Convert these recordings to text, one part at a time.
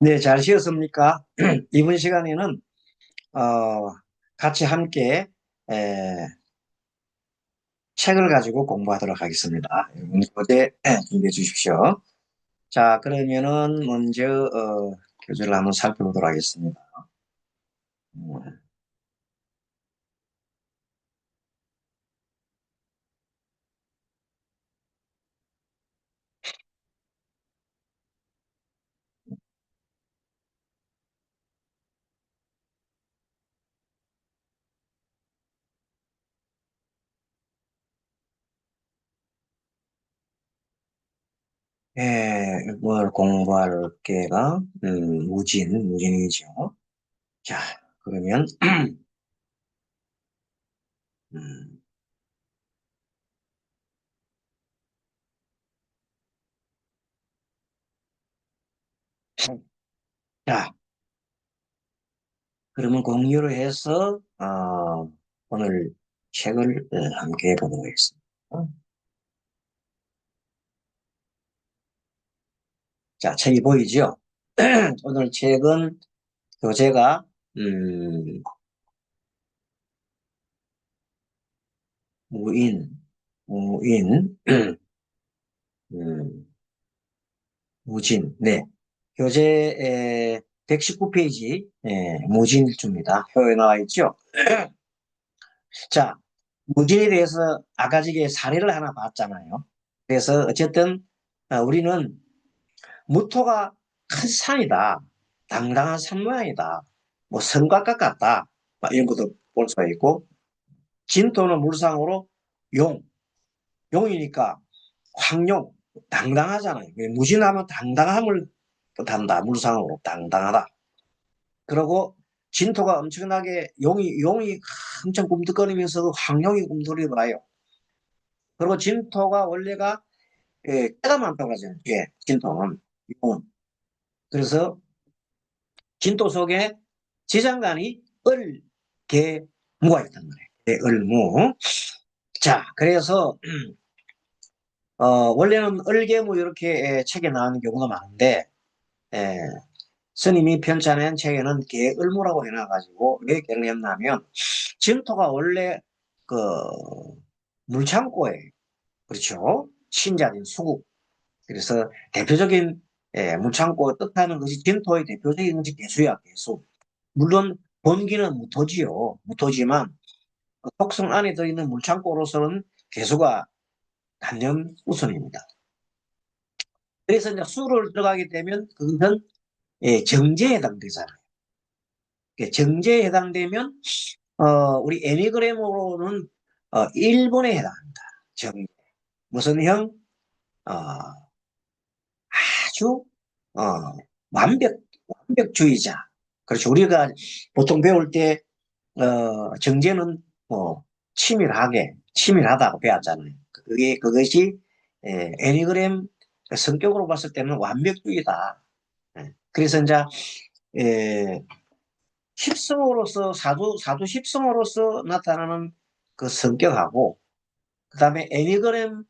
네, 잘 쉬었습니까? 이번 시간에는 어, 같이 함께 에, 책을 가지고 공부하도록 하겠습니다. 교재 준비해 주십시오. 자, 그러면은 먼저 교재를 한번 살펴보도록 하겠습니다. 음, 뭘 공부할 게가 무진이죠. 자, 그러면 음, 자, 그러면 공유를 해서 오늘 책을 함께 보도록 하겠습니다. 자, 책이 보이죠? 오늘 책은 교재가 음, 무인, 무인, 음, 무진. 네, 교재 119페이지 무진주입니다. 표에 나와 있죠? 자, 무진에 대해서 아까 저게 사례를 하나 봤잖아요. 그래서 어쨌든 우리는 무토가 큰 산이다. 당당한 산 모양이다. 뭐 성곽 같다. 막 이런 것도 볼 수가 있고 진토는 물상으로 용, 용이니까 황용, 당당하잖아요. 무진하면 당당함을 뜻한다. 물상으로 당당하다. 그리고 진토가 엄청나게 용이 엄청 꿈틀거리면서도 황룡이 꿈틀거려봐요. 그리고 진토가 원래가 때가 많다고 하잖아요. 예, 진토는 용은. 그래서 진토 속에 지장간이 을, 개, 무가 있단 말이에요. 을무. 자, 그래서 원래는 을개무 이렇게 책에 나오는 경우가 많은데 에, 스님이 편찬한 책에는 개을무라고 해놔가지고 왜 개를 했냐면 진토가 원래 그 물창고에 그렇죠 신자진 수국 그래서 대표적인 물창고 뜻하는 것이 진토의 대표적인 것이 개수야 개수 물론 본기는 무토지요 무토지만 그 속성 안에 들어있는 물창고로서는 개수가 단연 우선입니다. 그래서 이제 수를 들어가게 되면 그것은 정제에 해당되잖아요. 정제에 해당되면 우리 애니그램으로는 1번에 해당합니다. 정 무슨 형? 어, 아주 어, 완벽 완벽주의자. 그렇죠. 우리가 보통 배울 때 정제는 뭐 치밀하다고 배웠잖아요. 그것이 애니그램 성격으로 봤을 때는 완벽주의다. 그래서 이제 에, 십성으로서 사주 십성으로서 나타나는 그 성격하고 그다음에 애니그램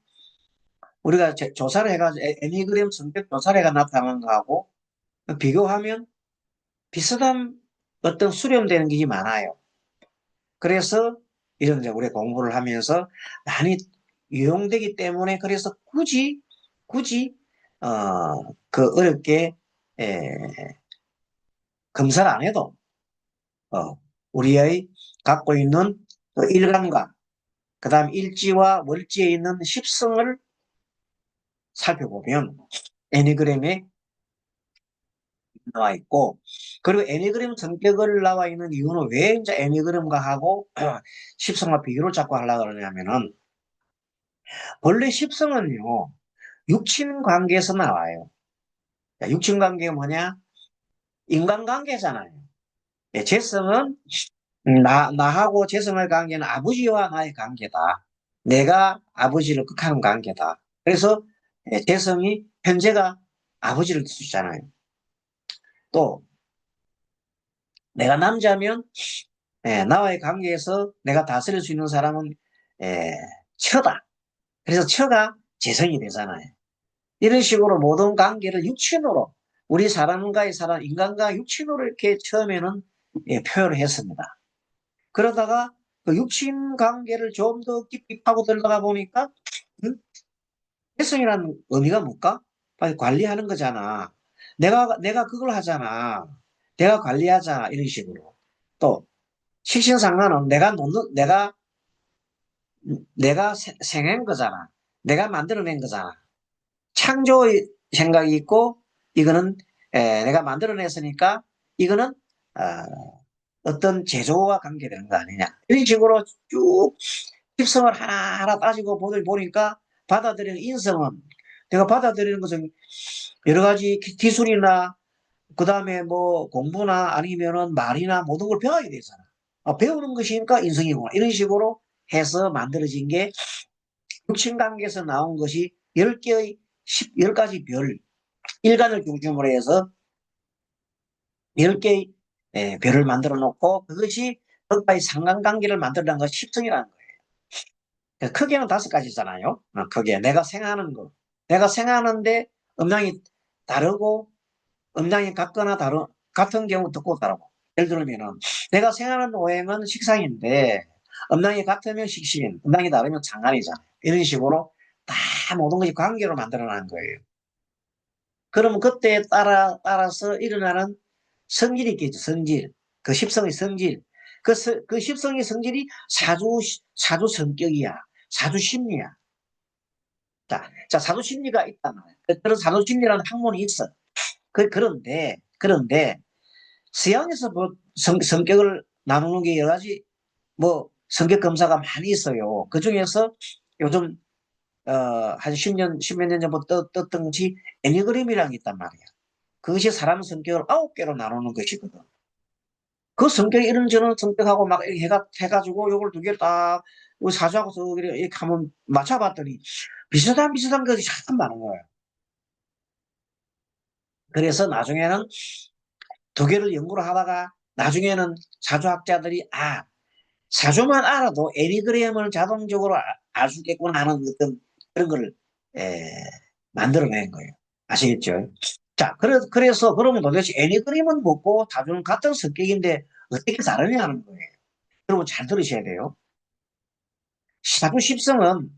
우리가 조사를 해가지고 애니그램 성격 조사를 해가 나타나는 거하고 비교하면 비슷한 어떤 수렴되는 게 많아요. 그래서 이런 이제 우리 공부를 하면서 많이 유용되기 때문에 그래서 굳이 그 어렵게 에, 검사를 안 해도 우리의 갖고 있는 그 일감과 그다음 일지와 월지에 있는 십성을 살펴보면 애니그램에 나와 있고 그리고 애니그램 성격을 나와 있는 이유는 왜 이제 애니그램과 하고 십성과 비교를 자꾸 하려고 그러냐면은 원래 십성은요 육친 관계에서 나와요. 육친 관계가 뭐냐? 인간관계잖아요. 재성은 나하고 재성의 관계는 아버지와 나의 관계다. 내가 아버지를 극하는 관계다. 그래서 재성이 현재가 아버지를 뜻이잖아요. 또 내가 남자면 나와의 관계에서 내가 다스릴 수 있는 사람은 에, 처다. 그래서 처가 재성이 되잖아요. 이런 식으로 모든 관계를 육친으로 우리 사람과의 사람, 인간과 육친으로 이렇게 처음에는 표현을 했습니다. 그러다가 그 육친 관계를 좀 더 깊이 파고 들어가 보니까 혜성이라는 의미가 뭘까? 빨리 관리하는 거잖아. 내가 그걸 하잖아. 내가 관리하자. 이런 식으로. 또, 식신상간은 내가 생한 거잖아. 내가 만들어낸 거잖아. 창조의 생각이 있고, 이거는, 내가 만들어냈으니까, 이거는, 어떤 제조와 관계되는 거 아니냐. 이런 식으로 쭉 습성을 하나하나 따지고 보니까 받아들이는 인성은 내가 받아들이는 것은 여러 가지 기술이나 그 다음에 뭐 공부나 아니면은 말이나 모든 걸 배워야 되잖아. 배우는 것이니까 인성이구나. 이런 식으로 해서 만들어진 게 육친관계에서 나온 것이 10개의 10가지 별, 일간을 중심으로 해서 10개의 별을 만들어 놓고 그것이 그것과의 상관관계를 만들어낸 것이 십성이라는 거예요. 크게는 5가지잖아요. 크게 내가 생각하는 거. 내가 생각하는데 음량이 다르고 음량이 같거나 같은 경우 듣고 다르고. 예를 들면은 내가 생각하는 오행은 식상인데 음량이 같으면 식신, 음량이 다르면 장간이잖아요. 이런 식으로 다 모든 것이 관계로 만들어낸 거예요. 그러면 그때에 따라서 일어나는 성질이 있겠죠. 성질. 그 십성의 성질. 그 십성의 성질이 사주 성격이야. 사주 심리야. 자, 사주 심리가 있단 말이야. 그런 사주 심리라는 학문이 있어. 그런데, 서양에서 뭐 성격을 나누는 게 여러 가지, 뭐, 성격 검사가 많이 있어요. 그 중에서 요즘, 한 10몇 년 전부터 떴던 것이 애니그램이라는 게 있단 말이야. 그것이 사람 성격을 9개로 나누는 것이거든. 그 성격이 이런저런 성격하고 막 이렇게 해가지고 요걸 2개를 딱, 사주하고서 이렇게 하면 맞춰봤더니 비슷한 것이 참 많은 거예요. 그래서 나중에는 2개를 연구를 하다가 나중에는 사주학자들이 사주만 알아도 애니그램을 자동적으로 알 수 있겠구나 하는 어떤 그런 걸 에, 만들어낸 거예요. 아시겠죠? 자, 그래서 그러면 도대체 애니그램은 뭐고 사주는 같은 성격인데 어떻게 다르냐 하는 거예요. 여러분 잘 들으셔야 돼요. 사주 십성은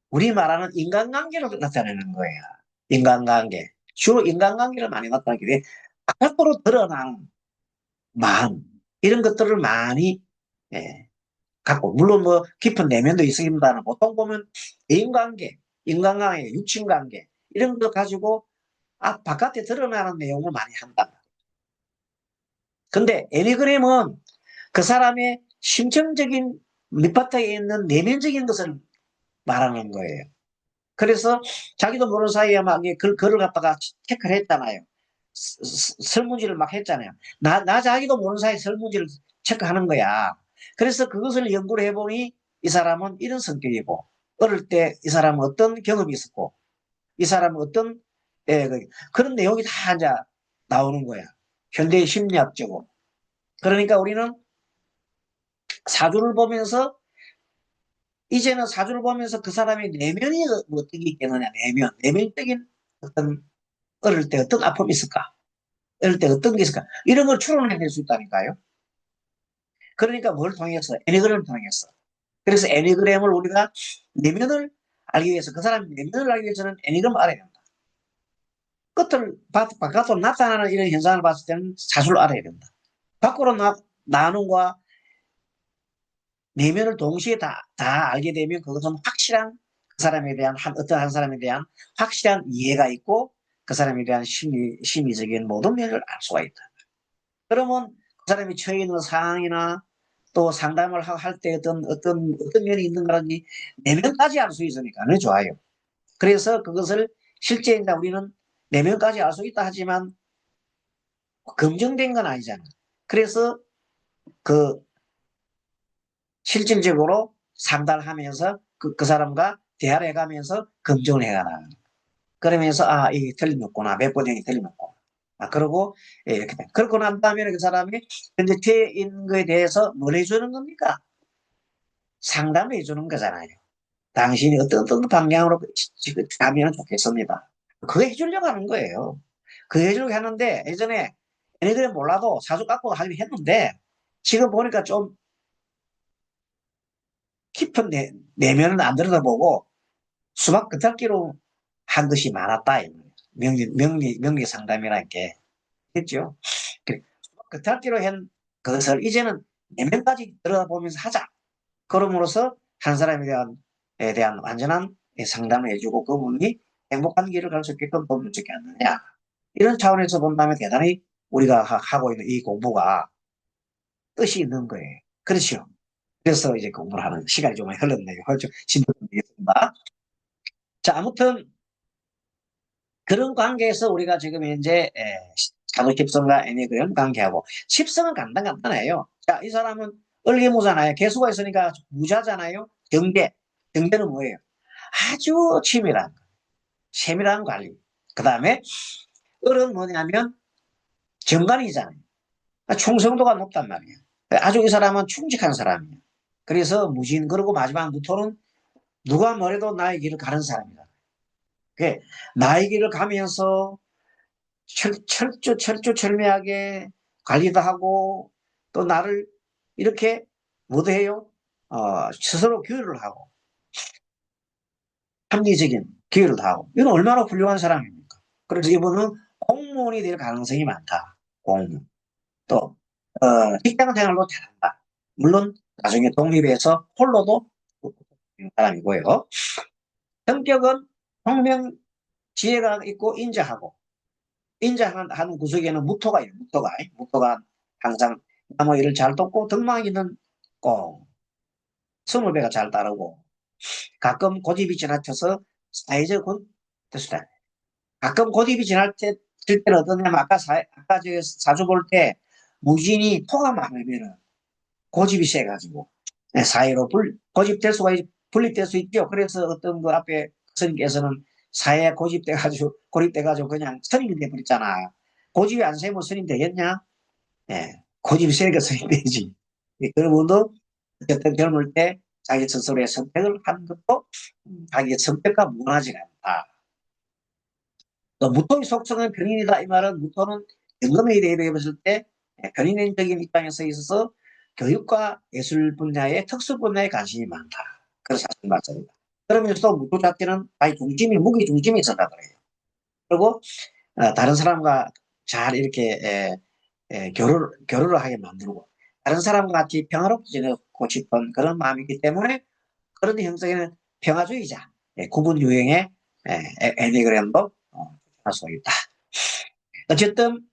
우리 말하는 인간관계로 나타내는 거예요. 인간관계. 주로 인간관계를 많이 나타내기 때문에 바깥으로 드러난 마음 이런 것들을 많이 예, 갖고 물론 뭐 깊은 내면도 있습니다만 보통 보면 대인관계, 인간관계, 육친관계 이런 거 가지고 바깥에 드러나는 내용을 많이 한다. 근데 애니그램은 그 사람의 심정적인 밑바탕에 있는 내면적인 것을 말하는 거예요. 그래서 자기도 모르는 사이에 막 글을 갖다가 체크를 했잖아요. 설문지를 막 했잖아요. 나 자기도 모르는 사이에 설문지를 체크하는 거야. 그래서 그것을 연구를 해보니 이 사람은 이런 성격이고, 어릴 때 이 사람은 어떤 경험이 있었고, 이 사람은 어떤, 그런 내용이 다 이제 나오는 거야. 현대 심리학적으로. 그러니까 우리는 사주를 보면서, 이제는 사주를 보면서 그 사람의 내면이 어떻게 있겠느냐, 내면적인 어떤 어릴 때 어떤 아픔이 있을까? 어릴 때 어떤 게 있을까? 이런 걸 추론해낼 수 있다니까요. 그러니까 뭘 통해서? 애니그램을 통해서. 그래서 애니그램을 우리가 내면을 알기 위해서, 그 사람의 내면을 알기 위해서는 애니그램을 알아야 된다. 바깥으로 나타나는 이런 현상을 봤을 때는 사주를 알아야 된다. 밖으로 나누는 과 내면을 동시에 다 알게 되면 그것은 확실한 그 사람에 대한 어떤 한 사람에 대한 확실한 이해가 있고 그 사람에 대한 심리적인 모든 면을 알 수가 있다. 그러면 그 사람이 처해 있는 상황이나 또 상담을 할 때 어떤 면이 있는가라든지 내면까지 알 수 있으니까 는 좋아요. 그래서 그것을 실제 이제 우리는 내면까지 알 수 있다 하지만 검증된 건 아니잖아. 그래서 그 실질적으로 상담을 하면서 그 사람과 대화를 해가면서 검증을 해가라. 그러면서 이게 틀림없구나. 몇 번형이 틀림없구나. 그러고 이렇게 돼. 그렇고 난 다음에 그 사람이 현재 죄 있는 거에 대해서 뭘 해주는 겁니까? 상담을 해주는 거잖아요. 당신이 어떤 방향으로 지금 가면 좋겠습니다. 그거 해주려고 하는 거예요. 그 해주려고 했는데 예전에 애네들은 몰라도 사주 깎고 하긴 했는데 지금 보니까 좀 깊은 내면은 안 들여다보고 수박 겉핥기로 한 것이 많았다. 명리 상담이라는 게. 했죠. 수박 겉핥기로 한 것을 이제는 내면까지 들여다보면서 하자. 그럼으로써 한 사람에 대한 완전한 상담을 해주고 그분이 행복한 길을 갈 수 있게끔 도움을 주지 않느냐. 이런 차원에서 본다면 대단히 우리가 하고 있는 이 공부가 뜻이 있는 거예요. 그렇죠. 그래서 이제 공부를 하는 시간이 좀 많이 흘렀네요. 좀 심부름드리겠습니다. 자, 아무튼 그런 관계에서 우리가 지금 현재 사도 십성과 애니그램 관계하고 십성은 간단해요. 자, 이 사람은 을개무잖아요. 개수가 있으니까 무자잖아요. 경계. 경계는 뭐예요? 아주 치밀한 세밀한 관리. 그 다음에 을은 뭐냐면 정관이잖아요. 충성도가 높단 말이에요. 아주 이 사람은 충직한 사람이에요. 그래서 무진 그리고 마지막 무토는 누가 뭐래도 나의 길을 가는 사람이다. 그 나의 길을 가면서 철두철미하게 관리도 하고 또 나를 이렇게 못해요. 스스로 교육을 하고 합리적인 교육을 하고 이건 얼마나 훌륭한 사람입니까? 그래서 이분은 공무원이 될 가능성이 많다. 공무원. 또 직장 생활도 잘한다. 물론 나중에 독립해서 홀로도 사람이고요. 성격은 총명지혜가 있고 인자하는 구석에는 무토가 있어요. 무토가 항상 나무 일을 잘 돕고 덕망이는 꼭 스물 배가 잘 따르고 가끔 고집이 지나쳐서 사회적 됐습니다. 가끔 고집이 지나칠 때는 어떠냐면 아까 저 사주 볼 때 무진이 토가 많으면 고집이 세가지고 사회로 고집될 수가 분립될 수 있죠. 그래서 어떤 그 앞에 스님께서는 사회에 고립돼가지고 그냥 스님이 돼버렸잖아. 고집이 안 세면 스님 되겠냐? 예, 고집이 세니까 스님 되지. 그런 분도 어쨌든 젊을 때 자기 스스로의 선택을 하는 것도 자기의 선택과 무관하지가 않다. 또 무토의 속성은 변인이다. 이 말은 무토는 연금에 대해 봤을 때 변인적인 입장에서 있어서 교육과 예술 분야의 특수 분야에 관심이 많다. 그런 사실 맞습니다. 그러면서도 무토 자체는 자기 중심이 무기 중심이 있었다 그래요. 그리고 다른 사람과 잘 이렇게 교류를 하게 만들고 다른 사람과 같이 평화롭게 지내고 싶은 그런 마음이기 때문에 그런 형성에는 평화주의자, 구분 유형의 애니그램도 할 수 있다. 어쨌든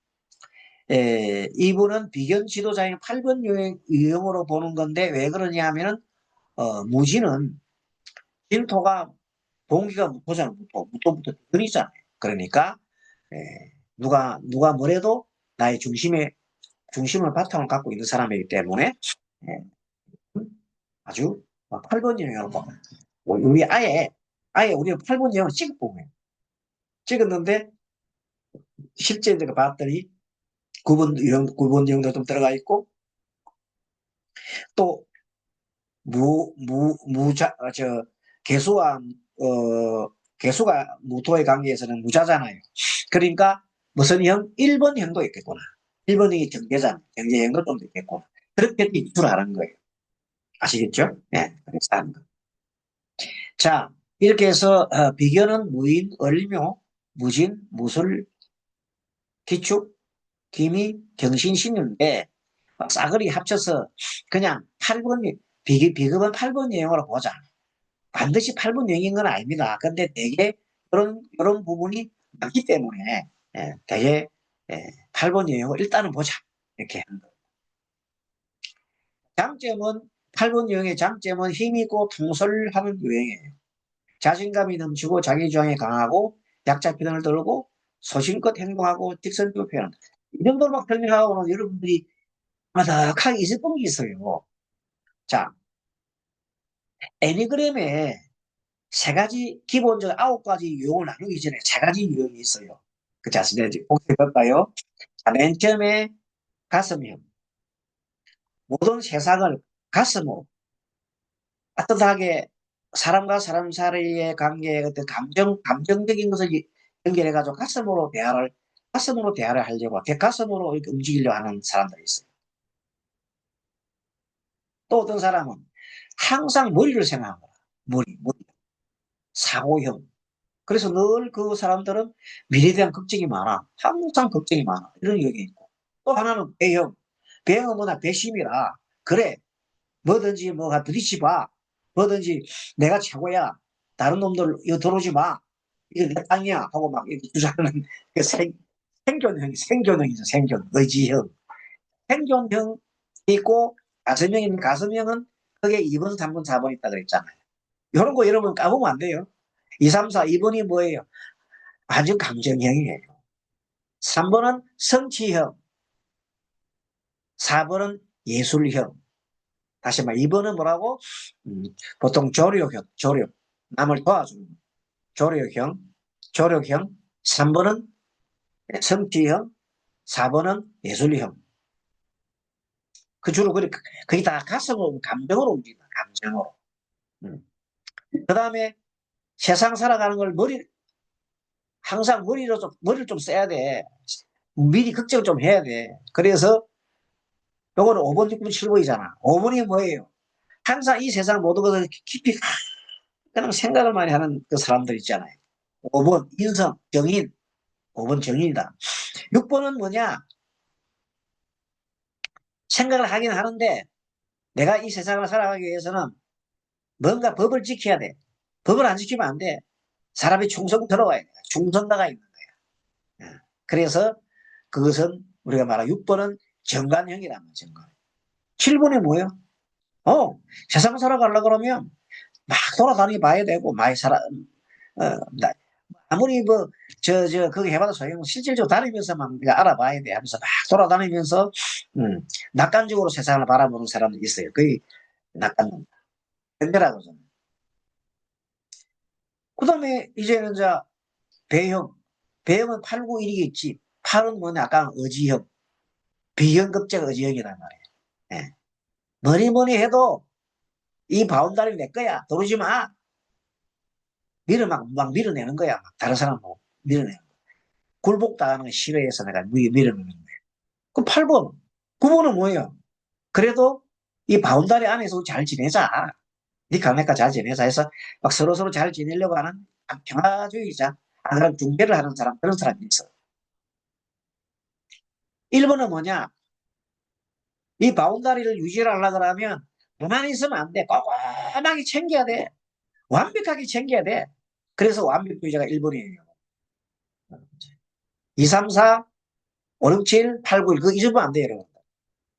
이분은 비견 지도자인 8번 유형으로 보는 건데 왜 그러냐 하면은 무지는 진토가 동기가 무토잖아. 무토부터 비견이잖아요. 그러니까 누가 뭐래도 나의 중심을 바탕을 갖고 있는 사람이기 때문에 예, 아주 8번 유형으로 보면 우리 아예 우리가 8번 유형을 찍었는데 실제 제가 봤더니 9번 유형도 좀 들어가 있고 또 개수와, 개수가 무토의 관계에서는 무자잖아요. 그러니까 무슨 형? 1번 형도 있겠구나. 1번이 경계잖아. 경계형도 좀 있겠구나. 그렇게 이출하는 거예요. 아시겠죠? 네. 그래서 하는 거. 자, 이렇게 해서, 비견은 무인, 을묘, 무진, 무술, 기축, 기미, 경신, 신유인데, 싸그리 합쳐서 그냥 8번, 비급은 8번 유형으로 보자. 반드시 8분 여행인 건 아닙니다. 근데 되게 그런 부분이 많기 때문에 되게 8번 여행을 일단은 보자. 이렇게 하는 거예요. 장점은 8번 여행의 장점은 힘있고 통솔하는 유행이에요. 자신감이 넘치고 자기 주장이 강하고 약자 편을 들고 소신껏 행동하고 직선적으로 표현한다. 이 정도로 막 설명하고는 여러분들이 마다하게 있을 게 있어요. 자, 애니그램에 세 가지 기본적으로 9가지 유형을 나누기 전에 세 가지 유형이 있어요. 그 자신의 복습해볼까요? 자, 맨 처음에 가슴형. 모든 세상을 가슴으로 따뜻하게 사람과 사람 사이의 관계의 어떤 감정적인 것을 연결해가지고 가슴으로 대화를 가슴으로 대화를 하려고, 가슴으로 이렇게 움직이려고 하는 사람들이 있어요. 또 어떤 사람은 항상 머리를 생각한 거야. 머리. 사고형. 그래서 늘 그 사람들은 미래에 대한 걱정이 많아. 항상 걱정이 많아. 이런 얘기 있고. 또 하나는 배형. 배형은 뭐냐, 배심이라. 그래. 뭐든지 뭐가 들이치봐. 뭐든지 내가 최고야. 다른 놈들 이거 들어오지 마. 이거 내 땅이야. 하고 막 이렇게 주장하는 그 생존형이죠. 생존. 의지형. 생존형 있고 가슴형인 가슴형은 그게 2번, 3번, 4번 있다 그랬잖아요. 이런 거 여러분 까보면 안 돼요. 2, 3, 4, 2번이 뭐예요? 아주 감정형이에요. 3번은 성취형, 4번은 예술형. 다시 말 2번은 뭐라고? 보통 조력형, 조력. 남을 도와주는 조력형, 조력형. 3번은 성취형, 4번은 예술형. 그 주로 그게 다 가슴으로, 감정으로 움직인다. 감정으로. 그 다음에 세상 살아가는 걸 항상 머리를 좀 써야 돼. 미리 걱정을 좀 해야 돼. 그래서 요거는 5번, 6번, 7번이잖아. 5번이 뭐예요? 항상 이 세상 모든 것을 깊이 그냥 생각을 많이 하는 그 사람들 있잖아요. 5번 인성, 정인. 5번 정인이다. 6번은 뭐냐? 생각을 하긴 하는데 내가 이 세상을 살아가기 위해서는 뭔가 법을 지켜야 돼. 법을 안 지키면 안 돼. 사람이 충성 들어가야 돼. 충성가가 있는 거야. 예. 그래서 그것은 우리가 말하는 6번은 정관형이란 말이야. 정관. 7번이 뭐예요? 세상 살아가려고 그러면 막 돌아다니 봐야 되고, 많이 아무리 거기 해봐도 소용, 실질적으로 다니면서만 우리가 알아봐야 돼 하면서 막 돌아다니면서, 낙관적으로 세상을 바라보는 사람들이 있어요. 그게 낙관, 변별하고 좀. 그 다음에 이제는 배형. 배형은 8, 9, 1이겠지. 8은 뭐냐, 아까 의지형. 비형급적 의지형이란 말이에요. 예. 뭐니 해도 이 바운다리 내 거야. 들어오지 마. 막 밀어내는 거야. 막 다른 사람 뭐 밀어내는 거야. 굴복당하는 거 싫어해서 내가 밀어내는 거야. 그 8번. 9번은 뭐예요? 그래도 이 바운다리 안에서 잘 지내자. 니가 내가 잘 지내자 해서 막 서로 잘 지내려고 하는 평화주의자. 안 그러면 중재를 하는 사람, 그런 사람이 있어. 1번은 뭐냐? 이 바운다리를 유지하려고 하면 가만히 있으면 안 돼. 꼼꼼하게 챙겨야 돼. 완벽하게 챙겨야 돼. 그래서 완벽주의자가 1번이에요. 2, 3, 4, 5, 6, 7, 8, 9, 1. 그거 잊으면 안 돼요, 여러분.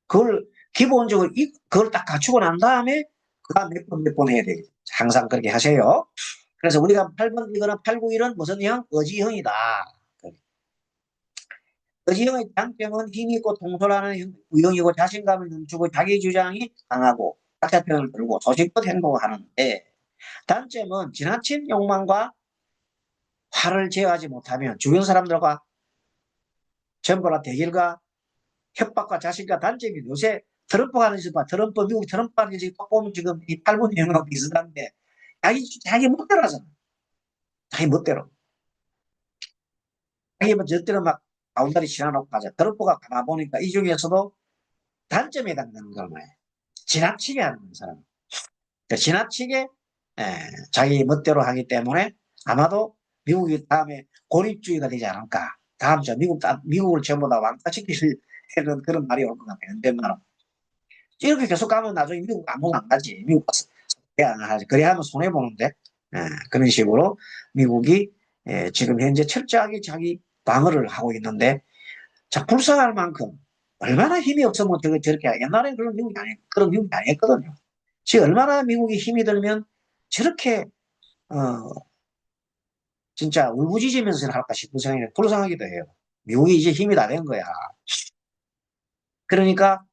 그걸 기본적으로, 그걸 딱 갖추고 난 다음에, 그 다음 몇 번 해야 돼요. 항상 그렇게 하세요. 그래서 우리가 8번, 이거는 8, 9, 1은 무슨 형? 의지형이다. 의지형의 장점은 힘이 있고 통솔하는 유형이고 자신감을 넘치고 자기 주장이 강하고 자체평을 들고 소식껏 행동을 하는데, 단점은 지나친 욕망과 화를 제어하지 못하면 주변 사람들과 전부나 대결과 협박과 자신과 단점이 요새 트럼프가 하는 짓 봐. 미국 트럼프 하는 짓 보면 지금 이 8분 형하고 비슷한데, 자기 멋대로 하잖아. 자기 멋대로. 자기 멋대로 막 바운다리 지나놓고 가자. 트럼프가 가만 보니까 이 중에서도 단점에 해당되는 걸 뭐예요? 지나치게 하는 사람. 그러니까 지나치게 자기 멋대로 하기 때문에 아마도 미국이 다음에 고립주의가 되지 않을까. 미국을 전부 다 왕따시킬 그런 말이 올 것 같아요. 언젠가는. 이렇게 계속 가면 나중에 미국 아무도 안 가지. 미국 가서 안 하지. 그래 하면 손해보는데. 그런 식으로 미국이 지금 현재 철저하게 자기 방어를 하고 있는데, 자, 불쌍할 만큼 얼마나 힘이 없으면 저렇게 옛날에 그런 미국이 아니었거든요. 지금 얼마나 미국이 힘이 들면 저렇게 어, 진짜 울부짖으면서 할까 싶은 생각이 불쌍하기도 해요. 미국이 이제 힘이 다 된 거야. 그러니까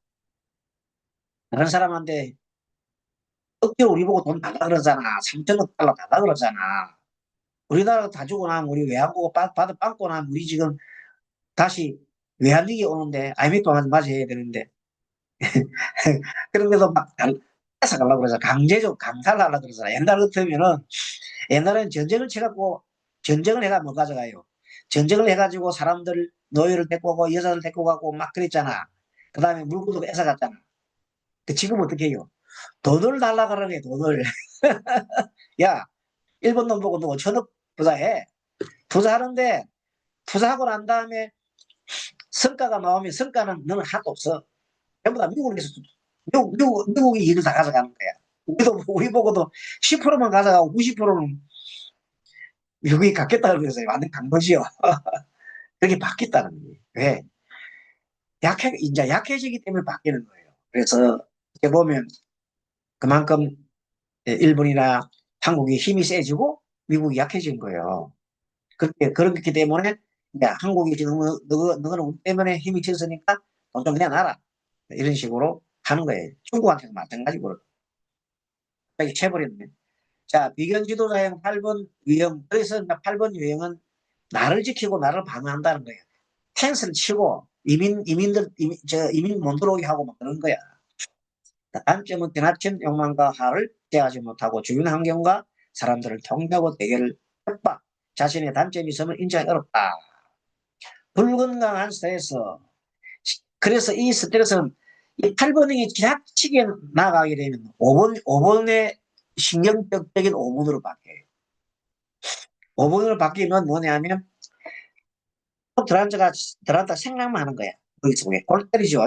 다른 사람한테 억지로 우리 보고 돈 달라 그러잖아. 3천억 달러 달라 그러잖아. 우리나라가 다 주고 나면 우리 외환보고 받고 나면 우리 지금 다시 외환위기 오는데 IMF 맞아야 되는데 그런 데도 막 뺏어가려고 그러잖아. 강제적 강탈을 하려고 그러잖아. 옛날 같으면은 옛날에는 전쟁을 해가 뭐 가져가요? 전쟁을 해가지고 사람들, 노예를 데리고 가고, 여자들 데리고 가고 막 그랬잖아. 그 다음에 물고도 뺏어갔잖아. 그 지금 어떻게 해요? 돈을 달라 그러네, 돈을. 야, 일본 놈 보고 너 5천억 부자해. 투자하는데, 투자하고 난 다음에 성과가 나오면 성과는 너는 하나도 없어. 전부 다 미국에서, 미국이 일을 다 가져가는 거야. 우리 보고도 10%만 가져가고 90%는 미국이 갖겠다 그래서 완전 강도지요. 그렇게 바뀌었다는 거예요. 왜? 이제 약해지기 때문에 바뀌는 거예요. 그래서 이렇게 보면 그만큼 일본이나 한국이 힘이 세지고 미국이 약해진 거예요. 그렇기 때문에 야, 한국이 지금 너는 우리 때문에 힘이 쳤으니까 돈 좀 그냥 놔라. 이런 식으로 하는 거예요. 중국한테도 마찬가지고 갑자기 채버렸네. 자, 비견 지도자형 8번 유형. 그래서 8번 유형은 나를 지키고 나를 방어한다는 거예요. 펜스를 치고 이민 못 들어오게 하고 막 그런 거야. 단점은 지나친 욕망과 화를 제어하지 못하고 주변 환경과 사람들을 통제하고 대결을 협박. 자신의 단점이 있으면 인정하기 어렵다. 불건강한 스트레스. 그래서 이 스트레스는 이 8번이 지나치게 나가게 되면 5번의 신경적인 5번으로 바뀌어요. 5번으로 바뀌면 뭐냐면 들어앉아 생각만 하는 거야. 거기 속에 골 때리죠.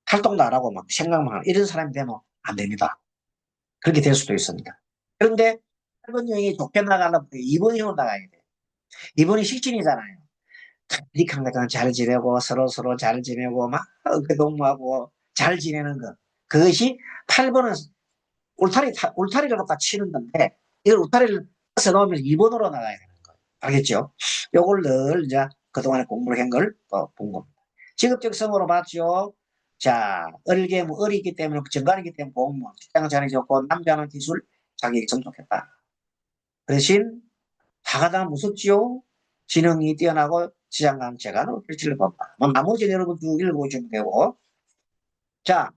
활동도 안 하고 막 생각만 하고 이런 사람이 되면 안 됩니다. 그렇게 될 수도 있습니다. 그런데 8번 형이 좋게 나가려면 2번 형으로 나가야 돼. 2번이 식진이잖아요. 리캉리캉 잘 지내고 서로 잘 지내고 막 동무하고 잘 지내는 것. 그것이 8번은 울타리를 갖다 치는 건데 이걸 울타리를 써놓으면 2번으로 나가야 되는 거예요. 알겠죠? 요걸 늘 이제 그동안에 공부를 한 걸 또 본 겁니다. 직업적성으로 봤죠. 자, 어리기 때문에, 정갈이기 때문에 공무원, 직장은 자리 좋고, 남자는 기술, 자격이 점속했다. 그 대신, 다가다 무섭지요? 지능이 뛰어나고, 지장감, 재간으로 필치를 본다. 뭐 나머지는 여러분 쭉 읽어보시면 되고. 자,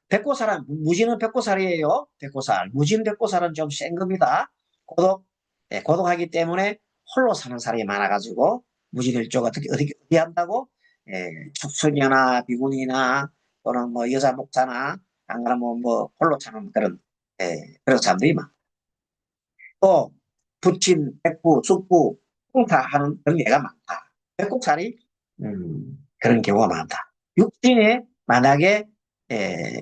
백고사란, 무진은 백고살이에요. 백고살. 무진 백고살은 좀 센 겁니다. 고독하기 때문에 홀로 사는 사람이 많아가지고, 무진일조가 어떻게 한다고? 축수녀나 비구니나 또는 뭐 여자 목자나 안 그러면 뭐 홀로 사는 그런 사람들이 많아. 또 부친, 백부, 숙부, 홍타하는 그런 예가 많다. 백곡살이 그런 경우가 많다. 육진에 만약에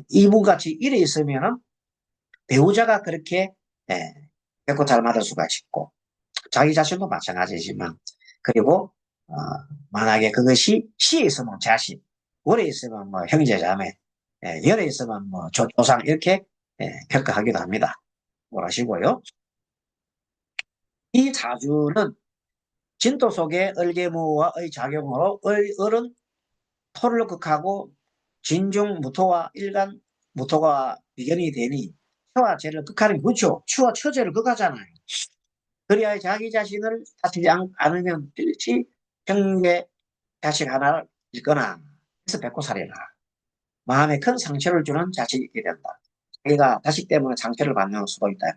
이분같이 일에 있으면은 배우자가 그렇게 백곡살을 맞을 수가 있고 자기 자신도 마찬가지지만 그리고 어, 만약에 그것이 시에 있으면 자식, 월에 있으면 뭐 형제 자매, 열에 있으면 뭐 조상 이렇게 평가하기도 합니다. 뭐라시고요. 이 사주는 진토 속의 을개무와의 작용으로 을은 토를 극하고 진중 무토와 일간 무토가 비견이 되니 처와 재를 극하는 게 그렇죠. 추와 처제를 극하잖아요. 그래야 자기 자신을 다치지 않으면 필시 형제 자식 하나를 잃거나 그래서 백호살이라 마음에 큰 상처를 주는 자식이 있게 된다. 자기가 자식 때문에 상처를 받는 수도 있다.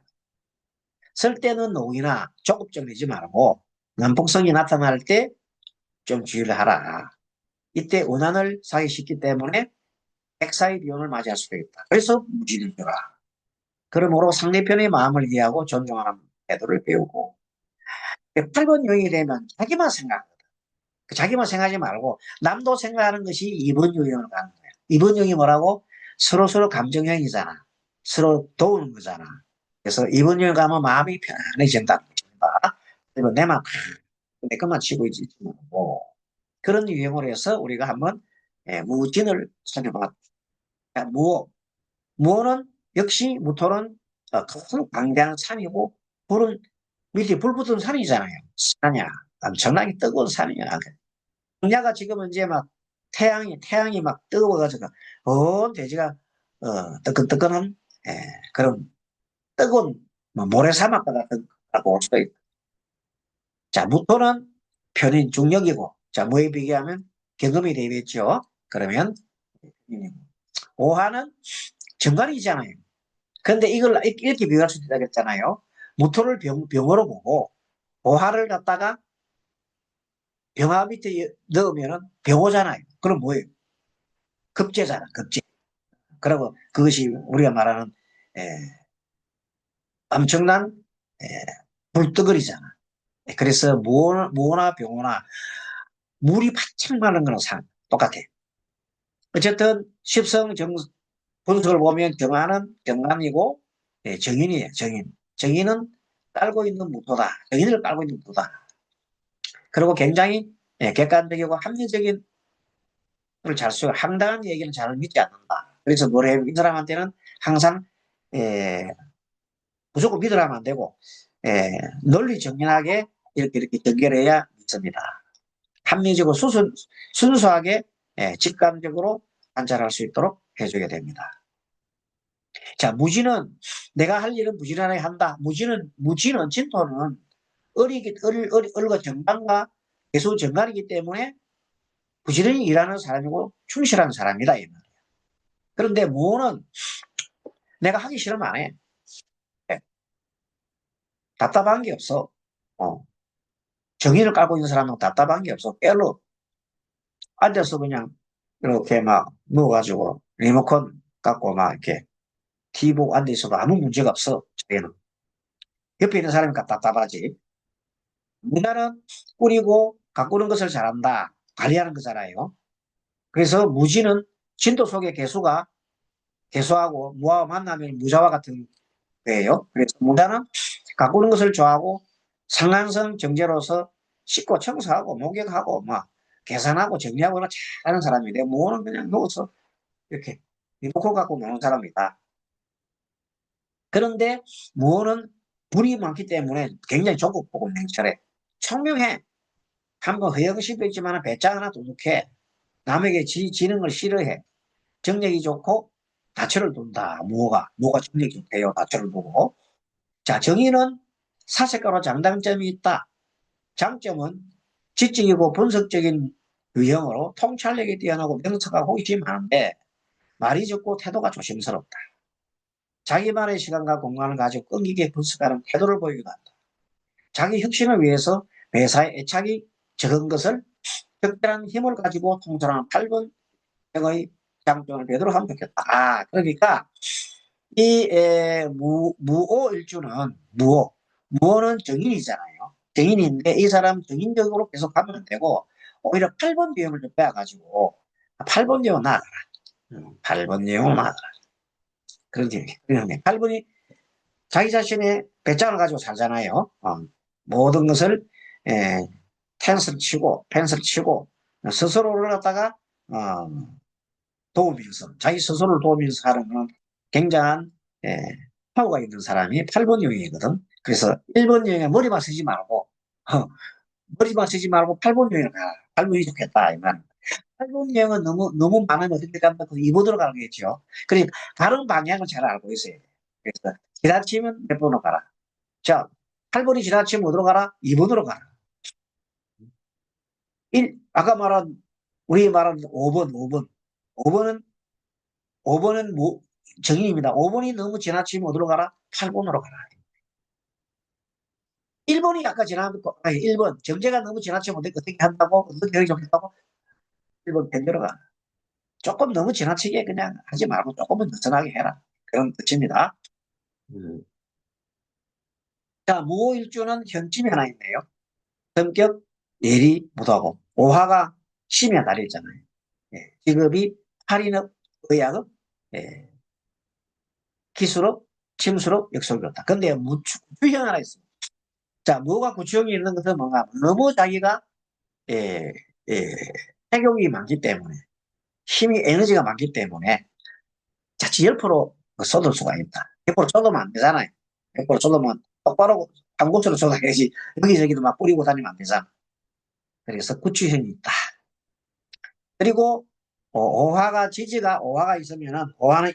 쓸 때는 농이나 조급증 내지 말고 난폭성이 나타날 때 좀 주의를 하라. 이때 원한을 사기시키기 때문에 백사의 비용을 맞이할 수도 있다. 그래서 무지를 줘라. 그러므로 상대편의 마음을 이해하고 존중하는 태도를 배우고 8번 유형이 되면 자기만 생각 자기만 생각하지 말고 남도 생각하는 것이 2번 유형으로 가는 거야. 2번 유형이 뭐라고? 서로 감정형이잖아. 서로 도우는 거잖아. 그래서 2번 유형 가면 마음이 편안해진다는 것입니다. 그리고 내 것만 치고 있지 말고 그런 유형으로 해서 우리가 한번 무진을 살펴봤다. 무어는 역시 무토는 큰 광대한 산이고 불은 밑에 불 붙은 산이잖아요. 산이야. 엄청나게 뜨거운 산이야. 동야가 지금은 이제 막 태양이 막 뜨거워가지고 온 대지가 뜨끈뜨끈한 그런 뜨거운 뭐 모래사막 같다고 볼 수도 있다. 자, 무토는 편인 중력이고 자, 뭐에 비교하면 경금이 되겠죠. 그러면 오화는 정관이잖아요. 근데 이걸 이렇게 비교할 수 있다고 했잖아요. 무토를 병으로 보고 오화를 갖다가 병화 밑에 넣으면은 병호잖아요. 그럼 뭐예요? 급제잖아, 급제. 그리고 그것이 우리가 말하는 에, 엄청난 에, 불덩어리잖아. 그래서 무나 병호나 물이 바짝 마른 거는 똑같아. 어쨌든 십성 분석을 보면 경화는 경남이고 정인이에요. 정인. 정인은 깔고 있는 무토다. 정인을 깔고 있는 무토다. 그리고 굉장히 객관적이고 합리적인 걸 잘 쓰고 황당한 얘기는 잘 믿지 않는다. 그래서 뭐래 이 사람한테는 항상 에, 무조건 믿으라면 안 되고 논리 정연하게 이렇게 연결해야 믿습니다. 합리적으로 순수하게 직감적으로 관찰할 수 있도록 해주게 됩니다. 자, 무지는 내가 할 일은 무지하게 한다. 무지는 진토는 어리고 정당과 개수 정갈이기 때문에 부지런히 일하는 사람이고 충실한 사람이다. 이 말이야. 그런데 무는 내가 하기 싫으면 안 해. 답답한 게 없어. 어. 정의를 깔고 있는 사람은 답답한 게 없어. 별로 앉아서 그냥 이렇게 막 누워가지고 리모컨 갖고 막 이렇게 TV 보고 앉아 있어도 아무 문제가 없어. 자기는. 옆에 있는 사람이니까 답답하지. 문화는 꾸리고 가꾸는 것을 잘한다. 관리하는 거잖아요. 그래서 무지는 진도 속의 개수하고 무와 만나면 무자와 같은 거예요. 그래서 무자는 가꾸는 것을 좋아하고 상한선 정제로서 씻고 청소하고 목욕하고 막 계산하고 정리하고 잘하는 사람인데 무는 그냥 누워서 이렇게 리모컨 갖고 노는 사람이다. 그런데 무는 불이 많기 때문에 굉장히 조급하고 냉철해. 총명해. 한번 허영심도 있지만 배짱 하나 도둑해. 남에게 지는 걸 싫어해. 정력이 좋고 다처를 둔다. 무가 정력이 좋대요. 다처를 두고. 자, 정의는 사색가로 장단점이 있다. 장점은 지적이고 분석적인 유형으로 통찰력이 뛰어나고 명석하고 호기심이 많은데 말이 적고 태도가 조심스럽다. 자기만의 시간과 공간을 가지고 끈기게 분석하는 태도를 보이기도 한다. 자기 혁신을 위해서 회사에 애착이 적은 것을 특별한 힘을 가지고 통솔하는 8번 의 장점을 배도록 하면 좋겠다. 그러니까 무오일주는 무오는 정인이잖아요. 정인인데 이 사람 정인적으로 계속 가면 안 되고 오히려 8번 내용을 좀 빼가지고 8번 내용 나가라. 8번 내용 나가라. 그런 얘기. 8번이 자기 자신의 배짱을 가지고 살잖아요. 모든 것을 에, 펜스를 치고 스스로를 갖다가 도우면서 자기 스스로를 도우면서 하는 건 굉장한 에, 파워가 있는 사람이 8번 유형이거든. 그래서 1번 유형에 머리만 쓰지 말고 머리만 쓰지 말고 8번 유형을 가라. 8번이 좋겠다. 이 말. 8번 유형은 너무 많으면 어떻게 간다. 2번으로 가겠죠. 그러니까 다른 방향을 잘 알고 있어야 돼. 그래서 지나치면 몇 번으로 가라. 자, 8번이 지나치면 어디로 가라? 2번으로 가라. 아까 우리 말한 5번. 5번은, 5번은 정의입니다. 5번이 너무 지나치면 어디로 가라? 8번으로 가라. 1번이 아까 아니, 1번. 정제가 너무 지나치면 어떻게 한다고? 어떻게 하기 좋겠다고? 1번 반대로 가. 조금 너무 지나치게 그냥 하지 말고 조금은 느슨하게 해라. 그런 뜻입니다. 음. 자, 무오일주는 현침이 하나 있네요. 성격, 예리, 무도하고. 오화가 심의 달이 있잖아요. 직업이 할인업, 의학업, 예, 기술업, 침술업, 역설교다. 근데 구형 하나 있습니다. 자, 무가 구형이 있는 것은 뭔가 너무 자기가 예, 예, 태격이 많기 때문에 에너지가 많기 때문에 자칫 10% 쏟을 수가 있다. 100% 쏟으면 안 되잖아요. 100% 쏟으면 똑바로 한 곳으로 쏟아야지 여기저기도 막 뿌리고 다니면 안 되잖아. 그래서 구추형이 있다. 그리고 오화가 있으면은 오화는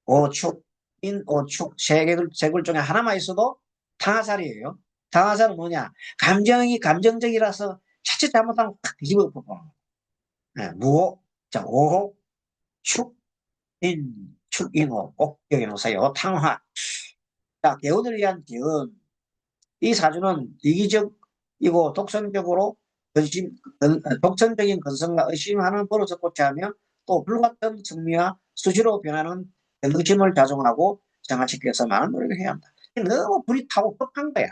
오축, 오축 세 글 중에 하나만 있어도 당화살이에요. 당화살은 뭐냐? 감정적이라서 자칫 잘못하면 탁 뒤집어 엎어버려. 무호, 자, 오호, 축, 축인호 꼭 기억해놓으세요. 탕화. 자, 개운을 위한 개운. 이 사주는 이기적이고 독선적으로 독선적인 근성과 의심하는 버릇을 고쳐하며 또 불같은 승리와 수시로 변하는 경심을 자정하고 정화시키기 위해서 많은 노력을 해야 한다. 너무 불이 타고 급한 거야.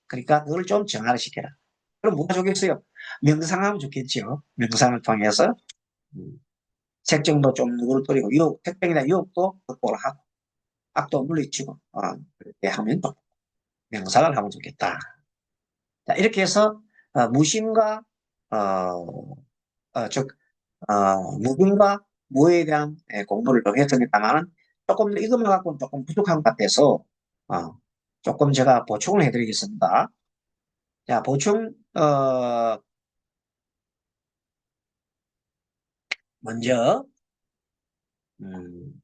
그러니까 그걸 좀 정화를 시켜라. 그럼 뭐가 좋겠어요? 명상하면 좋겠죠. 명상을 통해서 색정도 좀 누그러뜨리고 택병이나 유혹도 극복을 하고 악도 물리치고 그렇게 하면 또 명상을 하면 좋겠다. 자, 이렇게 해서 무심과 즉 무빙과 무에 대한 공부를 좀 했습니다만은 조금 이것만 갖고는 조금 부족한 것 같아서 조금 제가 보충을 해드리겠습니다. 자, 보충 먼저 음,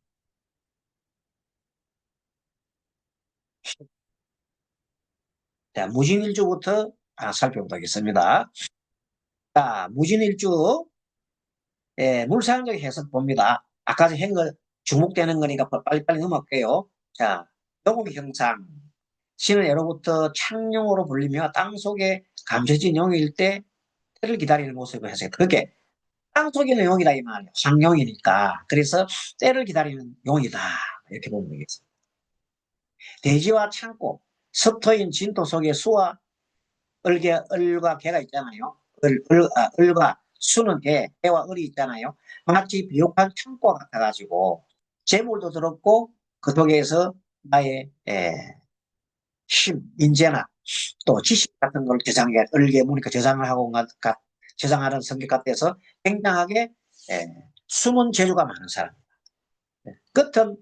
자, 무진일주부터 살펴보겠습니다. 자, 무진일주 물사형적 해석 봅니다. 아까 한거 주목되는 거니까 빨리빨리 넘어갈게요. 자, 영웅 형상. 신은 예로부터 창룡으로 불리며 땅속에 감춰진 용일 때 때를 기다리는 모습을 해서 그게 땅속에 있는 용이다 이 말이에요. 황룡이니까. 그래서 때를 기다리는 용이다. 이렇게 보면 되겠습니다. 대지와 창고, 습토인 진토 속에 수와 을과 개가 있잖아요. 을과 수는 개와 을이 있잖아요. 마치 비옥한 창고와 같아가지고 재물도 들었고 그 속에서 나의 힘, 인재나 또 지식 같은 걸 을개 무니까 저장을 하고 저장하는 성격 같아서 굉장하게 숨은 재주가 많은 사람. 끝은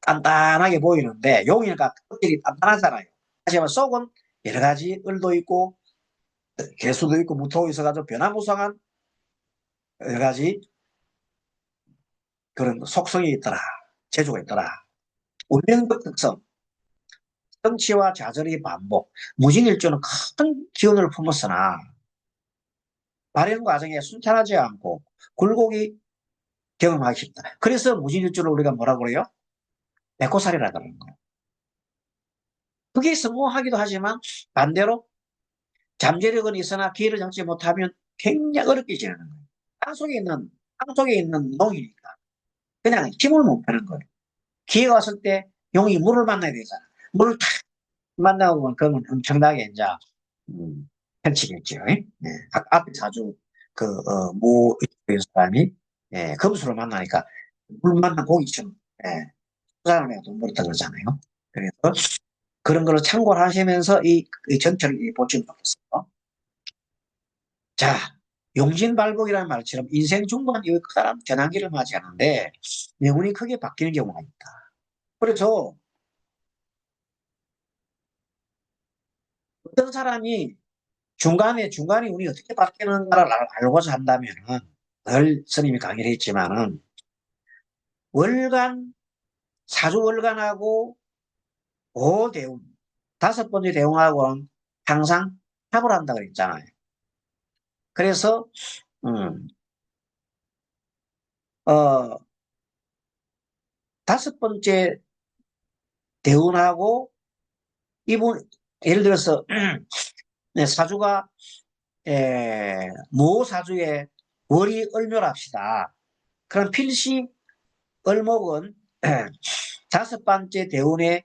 단단하게 보이는데 용이니까 끝이 단단하잖아요. 하지만 속은 여러 가지 을도 있고 개수도 있고 무토가 있어가지고 변화무쌍한 여러 가지 그런 속성이 있더라. 재주가 있더라. 운명적 특성, 성취와 좌절의 반복, 무진일주는 큰 기운을 품었으나 발현 과정에 순탄하지 않고 굴곡이 경험하기 쉽다. 그래서 무진일주를 우리가 뭐라고 그래요? 백호살이라 그러는 거예요. 그게 성공하기도 하지만 반대로 잠재력은 있으나 기회를 잡지 못하면 굉장히 어렵게 지내는 거예요. 땅속에 있는 농이니까 그냥 힘을 못 빼는 거예요. 기회가 왔을 때 용이 물을 만나야 되잖아. 물을 탁 만나고 그러면 엄청나게 이제 펼치겠죠. 네. 앞에 자주 모 사람이 금수를 만나니까 물 만난 고기처럼 그 사람이 돈 벌었다 그러잖아요. 그래서 그런 걸 참고를 하시면서 이 전체를 보시면 좋겠어요. 자, 용진발복이라는 말처럼 인생 중반 이 사람 전환기를 맞이하는데 명운이 크게 바뀌는 경우가 있다. 그래서 어떤 사람이 중간에 운이 어떻게 바뀌는가를 알고자 한다면은 늘 스님이 강의를 했지만은 월간, 사주월간하고 오대운, 다섯 번째 대운하고는 항상 합을 한다 그랬잖아요. 그래서, 음, 어, 다섯 번째 대운하고 이분, 예를 들어서, 네, 사주가, 모사주에 월이 을묘랍시다. 그럼 필시 을목은 다섯 번째 대운에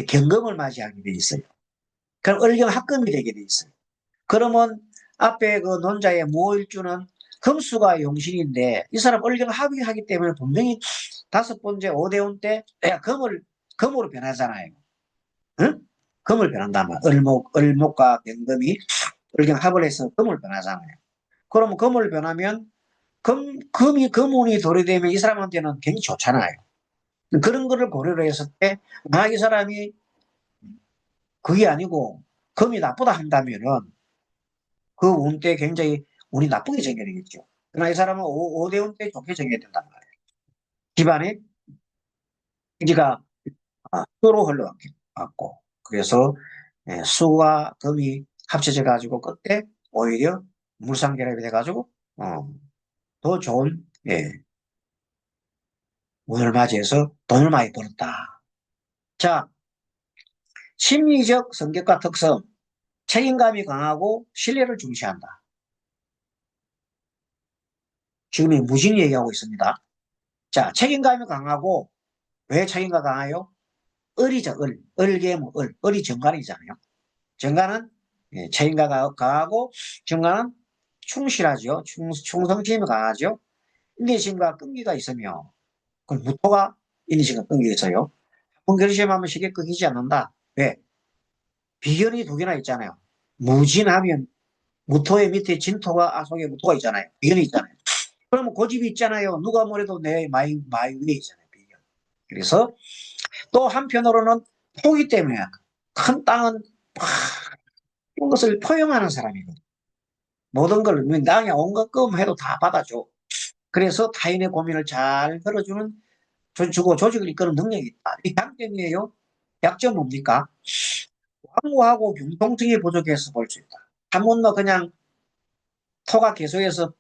경금을 맞이하게 돼 있어요. 그럼 을경 합금이 되게 돼 있어요. 그러면 앞에 그 논자의 무일주는 금수가 용신인데 이 사람 을경 합의하기 때문에 분명히 다섯 번째 오대운 때 금으로 변하잖아요. 응? 금을 변한단 말이야. 을목과 경금이 을경 합을 해서 금을 변하잖아요. 그러면 금을 변하면 금운이 도래되면 이 사람한테는 굉장히 좋잖아요. 그런 거를 고려를 했을 때 만약 이 사람이 그게 아니고 금이 나쁘다 한다면은 그 운 때 굉장히 운이 나쁘게 정해야 되겠죠. 그러나 이 사람은 5대5 때 좋게 정해야 된단 말이에요. 집안에 기지가 수로 흘러갔고 그래서 수와 금이 합쳐져 가지고 그때 오히려 물상결합이 돼 가지고 더 좋은 운을 맞이해서 돈을 많이 벌었다. 자, 심리적 성격과 특성, 책임감이 강하고 신뢰를 중시한다. 지금 이 무진이 얘기하고 있습니다. 자, 책임감이 강하고, 왜 책임감 강해요? 을이죠, 을. 을계무, 을. 을이 정관이잖아요. 정관은 책임감 강하고, 정관은 충실하죠. 충성심이 강하죠. 인내심과 끈기가 있으며, 그럼 무토가 인내심과 끈기가 있어요. 한번 결심하면 쉽게 끊기지 않는다. 왜? 비견이 두 개나 있잖아요. 무진하면 무토의 밑에 진토가 속에 무토가 있잖아요. 비견이 있잖아요. 그러면 고집이 있잖아요. 누가 뭐래도 내 마이 위에 있잖아요. 비견. 그래서 또 한편으로는 토기 때문에 큰 땅은 이런 것을 포용하는 사람이거든. 모든 걸 나냐 온갖 끔 해도 다 받아줘. 그래서 타인의 고민을 잘 들어주는 주고 조직을 이끄는 능력이 있다. 이 장점이에요. 약점 뭡니까? 완고하고 융통성이 부족해서 볼 수 있다. 한번 뭐 그냥 토가 계속해서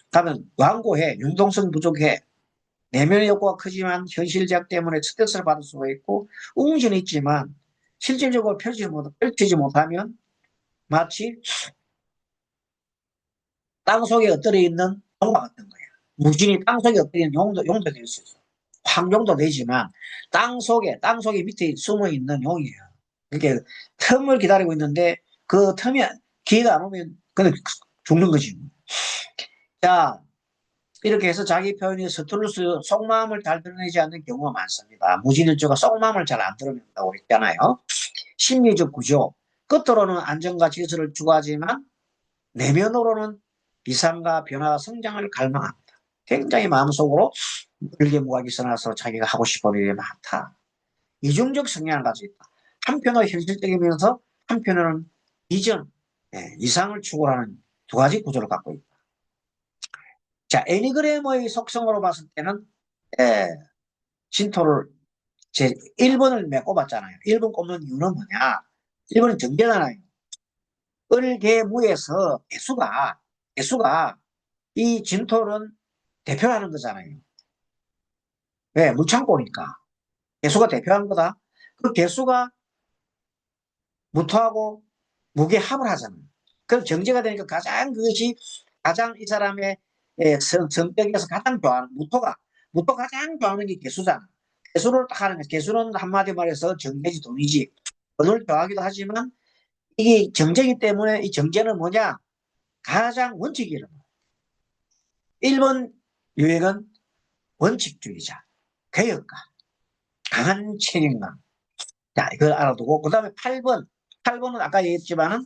가면 완고해, 융통성 부족해. 내면의 욕구가 크지만 현실 제약 때문에 스트레스를 받을 수가 있고 웅진이 있지만 실질적으로 펼치지 못하면 마치 땅속에 엎드려 있는 용과 같은 거야. 무진이 땅속에 엎드려 있는 용도 될 수 있어. 황용도 되지만 땅속에 밑에 숨어 있는 용이에요. 이렇게 틈을 기다리고 있는데 그 틈이 기회가 안 오면 그냥 죽는 거지. 자, 이렇게 해서 자기 표현이 서툴러서 속마음을 잘 드러내지 않는 경우가 많습니다. 무진일주가 속마음을 잘 안 드러낸다고 했잖아요. 심리적 구조. 끝으로는 안정과 질서를 추구하지만 내면으로는 이상과 변화와 성장을 갈망합니다. 굉장히 마음속으로 을개무각이 써놔서 자기가 하고 싶은 일이 많다. 이중적 성향을 가지고 있다. 한편은 현실적이면서 한편은 이전, 이상을 추구하는 두 가지 구조를 갖고 있다. 자, 애니그램의 속성으로 봤을 때는 신토를 제 1번을 꼽았잖아요. 1번 꼽는 이유는 뭐냐? 1번은 정제잖아요. 을개무에서 개수가 이 진토는 대표하는 거잖아요. 왜? 물창고니까. 개수가 대표하는 거다. 그 개수가 무토하고 무게 합을 하잖아요. 그럼 정제가 되니까 그것이 가장 이 사람의 성격에서 가장 좋아하는 무토 가장 좋아하는 게 개수잖아. 개수를 딱 하는 거야. 개수는 한마디 말해서 정제지 돈이지. 돈을 좋아하기도 하지만 이게 정제이기 때문에 이 정제는 뭐냐? 가장 원칙이란 말이야. 1번 유행은 원칙주의자, 개혁가, 강한 책임감. 자, 이걸 알아두고, 그 다음에 8번은 아까 얘기했지만은,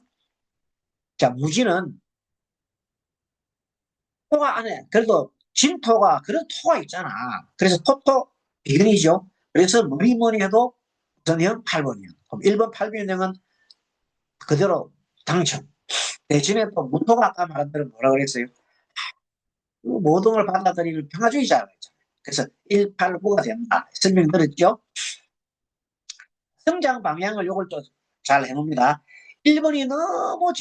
자, 무지는 토가 안에, 그래도 진토가, 그런 토가 있잖아. 그래서 토토 비근이죠. 그래서 뭐니 해도 우선형 8번이요. 그럼 1번 8번형은 그대로 당첨. 대신에 또 무토가 아까 말한 대로 뭐라 그랬어요? 모든 걸 받아들이는 평화주의자라고 했잖아요. 그래서 189가 된다. 설명 들었죠? 성장 방향을 요걸 또 잘 해놓습니다. 1번이 너무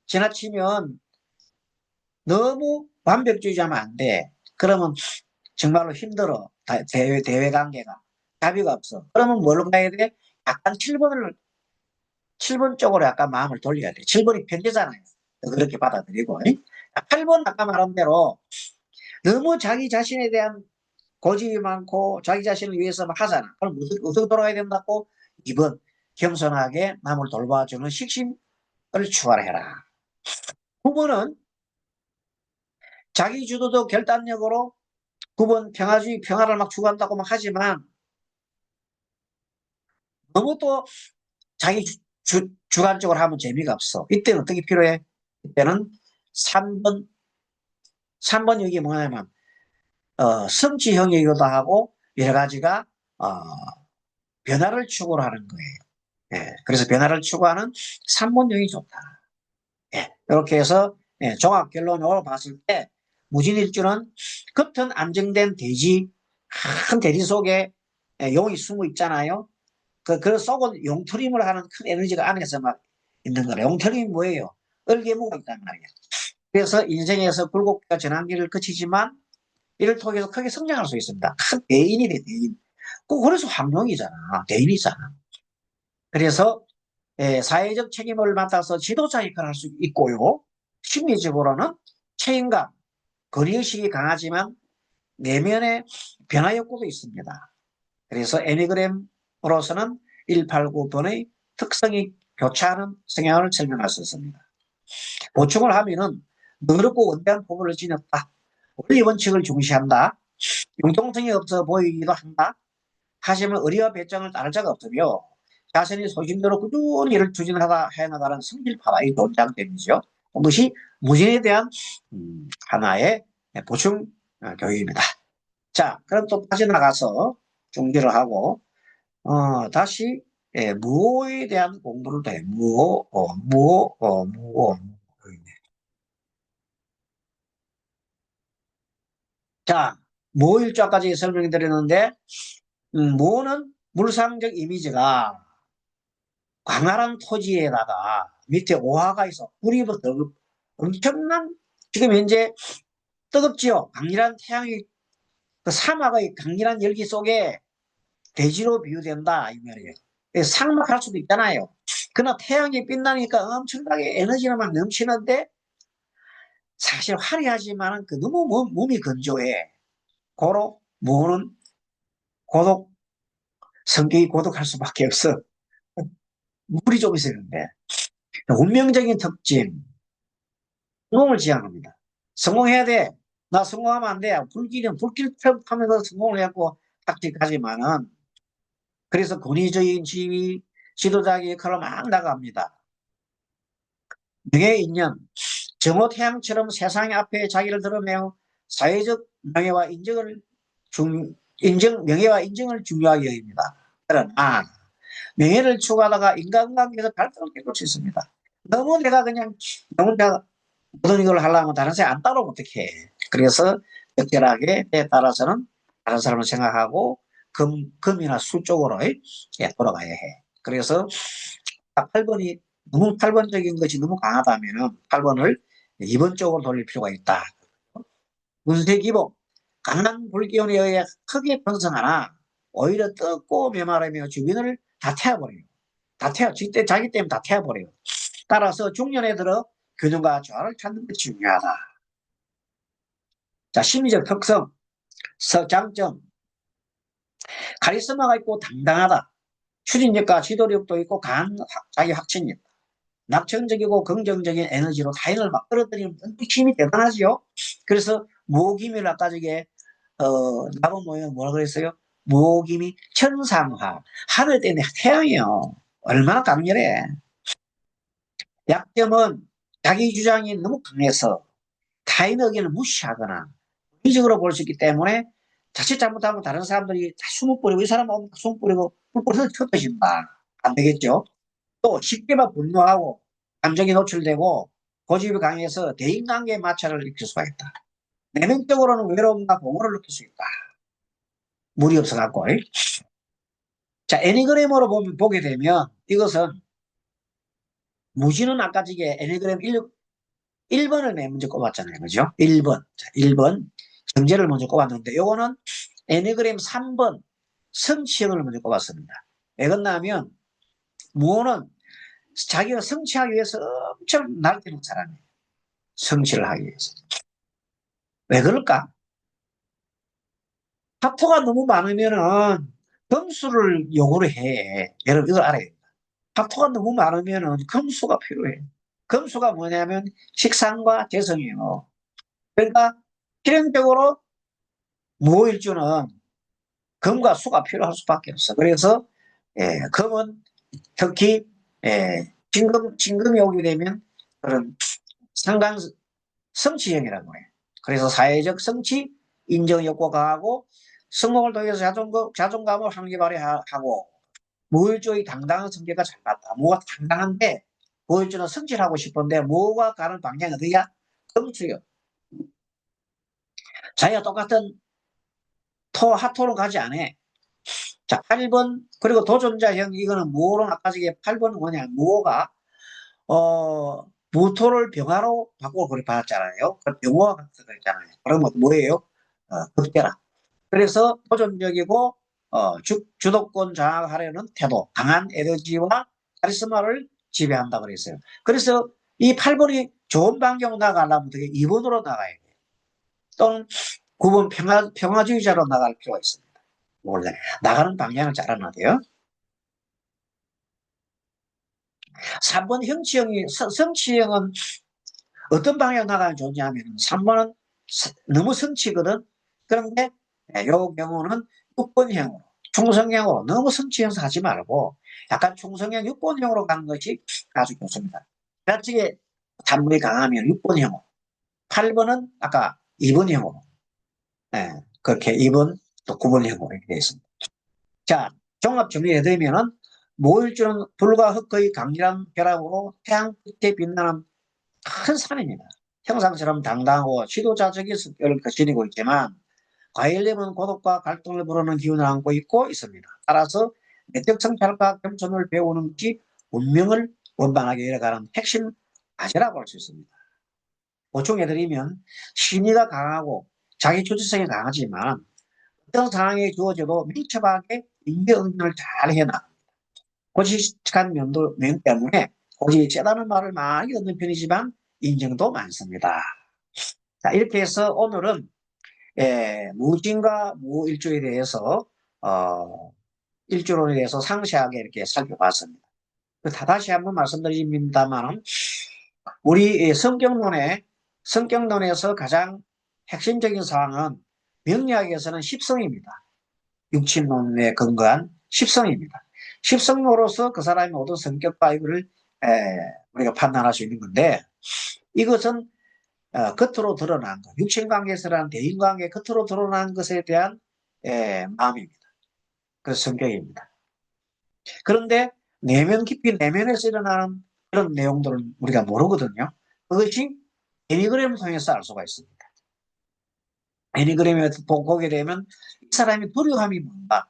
지나치면 너무 완벽주의자면 안 돼. 그러면 정말로 힘들어. 대외 관계가. 답이가 없어. 그러면 뭘로 가야 돼? 약간 7번 쪽으로 약간 마음을 돌려야 돼. 7번이 편제잖아요. 그렇게 받아들이고. 8번 아까 말한 대로 너무 자기 자신에 대한 고집이 많고 자기 자신을 위해서 막 하잖아. 그럼 어떻게 돌아가야 된다고? 2번 겸손하게 남을 돌봐주는 식심을 추가해라. 9번은 자기 주도적 결단력으로 9번 평화를 막 추구한다고 막 하지만 너무 또 자기 주관적으로 하면 재미가 없어. 이때는 어떻게 필요해? 이때는 3번 여기 뭐냐면 성취형이기도 하고 여러 가지가 변화를 추구를 하는 거예요. 예, 그래서 변화를 추구하는 3번형이 좋다. 예, 이렇게 해서 종합 결론으로 봤을 때 무진일주는 겉은 안정된 대지, 큰 대지 속에 용이 숨어 있잖아요. 그 속은 용트림을 하는 큰 에너지가 안에서 막 있는 거라. 용트림이 뭐예요? 을개무가 있단 말이야. 그래서 인생에서 굴곡과 전환기를 거치지만 이를 통해서 크게 성장할 수 있습니다. 큰 대인이 돼, 대인. 그래서 황룡이잖아. 대인이잖아. 그래서 사회적 책임을 맡아서 지도자 역할을 할 수 있고요. 심리적으로는 책임감, 거리의식이 강하지만 내면의 변화 욕구도 있습니다. 그래서 애니그램으로서는 189번의 특성이 교차하는 성향을 설명할 수 있습니다. 보충을 하면은 너렵고 원대한 포부를 지녔다. 원리 원칙을 중시한다. 융통성이 없어 보이기도 한다. 하지만 의리와 배짱을 따를 자가 없으며 자신이 소신대로 꾸준히 일을 추진하다 해나가는 성실파가 이 논장점이죠. 그것이 무신에 대한 하나의 보충 교육입니다. 자, 그럼 또 빠져나가서 중지를 하고 다시 무오에 대한 공부를 해. 무오. 자, 무오일자까지 설명해 드렸는데 무오는 물상적 이미지가 광활한 토지에다가 밑에 오화가 있어. 뿌리 부터 엄청난 지금 현재 뜨겁지요. 강렬한 태양이 그 사막의 강렬한 열기 속에 대지로 비유된다 이 말이에요. 상막할 수도 있잖아요. 그러나 태양이 빛나니까 엄청나게 에너지가 막 넘치는데 사실 화려하지만 그 너무 몸이 건조해. 고로 무는 고독 성격이 고독할 수밖에 없어. 물이 좀 있어야 되는데 운명적인 특징 성공을 지향합니다. 성공해야 돼. 나 성공하면 안 돼. 불길 타면서 성공을 해갖고 딱지가지만은 그래서 권위적인 지위 지도자의 역할을 막 나갑니다. 명예인연 정오태양처럼 세상 앞에 자기를 드러내어 사회적 명예와 인정을 중요하게 여깁니다. 그러나 명예를 추구하다가 인간관계에서 갈등을 겪을 수 있습니다. 너무 내가 그냥 너무 내가 모든 이걸 하려면 다른 사람 안 따라오면 어떡해. 그래서 적절하게 때에 따라서는 다른 사람을 생각하고 금이나 수 쪽으로 돌아가야 해. 그래서 8번이 너무 8번적인 것이 너무 강하다면 8번을 2번 쪽으로 돌릴 필요가 있다. 문세기복 강한 불기운에 의해 크게 번성하나 오히려 뜯고 메마르며 주변을 다 태워버려요. 자기 때문에 다 태워버려요. 따라서 중년에 들어 균형과 조화를 찾는 것이 중요하다. 자, 심리적 특성, 장점, 카리스마가 있고 당당하다. 추진력과 지도력도 있고 강한 자기 확신력. 낙천적이고 긍정적인 에너지로 타인을 막 끌어들이는 힘이 대단하지요. 그래서 무기밀 아까 저게 나본 모양 뭐라 그랬어요? 무기미 천상화. 하늘 때문에 태양이요. 얼마나 강렬해. 약점은 자기 주장이 너무 강해서 타인 의견을 무시하거나 의식으로 볼 수 있기 때문에 자칫 잘못하면 다른 사람들이 다 숨을 뿌리고 이 사람 오면 숨을 뿌리고 뿔뿔이 흩어진다. 안 되겠죠? 또 쉽게만 분노하고 감정이 노출되고 고집이 강해서 대인관계에 마찰을 일으킬 수가 있다. 내면적으로는 외로움과 공허를 느낄 수 있다. 물이 없어갖고. 자, 애니그램으로 보게 되면 이것은 무지는 아까 저게 애니그램 1번을 맨 먼저 꼽았잖아요. 그죠? 1번. 자, 1번. 정제를 먼저 꼽았는데 요거는 애니그램 3번 성취형을 먼저 꼽았습니다. 왜 그러냐면 무호는 자기가 성취하기 위해서 엄청 날뛰는 사람이에요. 성취를 하기 위해서. 왜 그럴까? 파토가 너무 많으면은 점수를 요구를 해. 여러분 이걸 알아야 돼요. 파토가 너무 많으면은 금수가 필요해. 금수가 뭐냐면 식상과 재성이에요. 그러니까 필연적으로 무호일주는 금과 수가 필요할 수밖에 없어. 그래서 금은 특히 진금이 오게 되면 그런 상당 성취형이라고 해요. 그래서 사회적 성취, 인정 욕구가 강하고 성공을 통해서 자존감을 환기 발휘하고 무일주의 당당한 성격가 잘 맞다. 무가 당당한데 무일주는 성취하고 싶은데 무가 가는 방향이 어디야? 금수요. 자기가 똑같은 하토로 가지 않아. 자, 8번 그리고 도전자형 이거는 무호로 아까 저게 8번은 뭐냐? 무호가 무토를 병화로 바꾸고 그래 봤잖아요. 그 병화가 그랬잖아요. 그러면 뭐예요? 극대라. 그래서 도전적이고 주도권 장악하려는 태도, 강한 에너지와 카리스마를 지배한다 그랬어요. 그래서 이 8번이 좋은 방향으로 나가려면 어떻게 2번으로 나가야 돼요. 또는 9번 평화주의자로 나갈 필요가 있습니다. 원래 나가는 방향을 잘 알아야 돼요. 3번 성취형은 어떤 방향으로 나가면 좋냐면 3번은 너무 성취거든. 그런데 이 경우는 6번형으로 충성형으로 너무 성취형서 하지 말고 약간 충성형 6번형으로 가는 것이 아주 좋습니다. 지나치게 단물이 강하면 6번형으로 8번은 아까 2번형으로 그렇게 2번 또 9번형으로 이렇게 되어 있습니다. 자, 종합 정리해드리면은 모일주는 불과 흙의 강렬한 벼락으로 태양 끝에 빛나는 큰 산입니다. 형상처럼 당당하고 지도자적인 성격을 지니고 있지만 과일님은 고독과 갈등을 부르는 기운을 안고 있고 있습니다. 따라서 내적 성찰과 겸손을 배우는 것이 운명을 원만하게 이어가는 핵심 과제라고 할 수 있습니다. 보충해드리면 신의가 강하고 자기 주체성이 강하지만 어떤 상황이 주어져도 민첩하게 인계응변을 잘 해나갑니다. 고지식한 면 때문에 고지 세다는 말을 많이 듣는 편이지만 인정도 많습니다. 자, 이렇게 해서 오늘은 무진과 무일주에 대해서 일주론에 대해서 상세하게 이렇게 살펴봤습니다. 다시 한번 말씀드립니다만 우리 성경론에서 가장 핵심적인 사항은 명리학에서는 십성입니다. 육친론에 근거한 십성입니다. 십성로로서 그 사람의 모든 성격과 이거를 우리가 판단할 수 있는 건데 이것은 겉으로 드러난 것, 육친관계에서란 대인관계 겉으로 드러난 것에 대한 마음입니다. 그 성격입니다. 그런데 내면 깊이 내면에서 일어나는 그런 내용들은 우리가 모르거든요. 그것이 애니그램을 통해서 알 수가 있습니다. 애니그램을 보게 되면 이 사람의 두려움이 뭔가,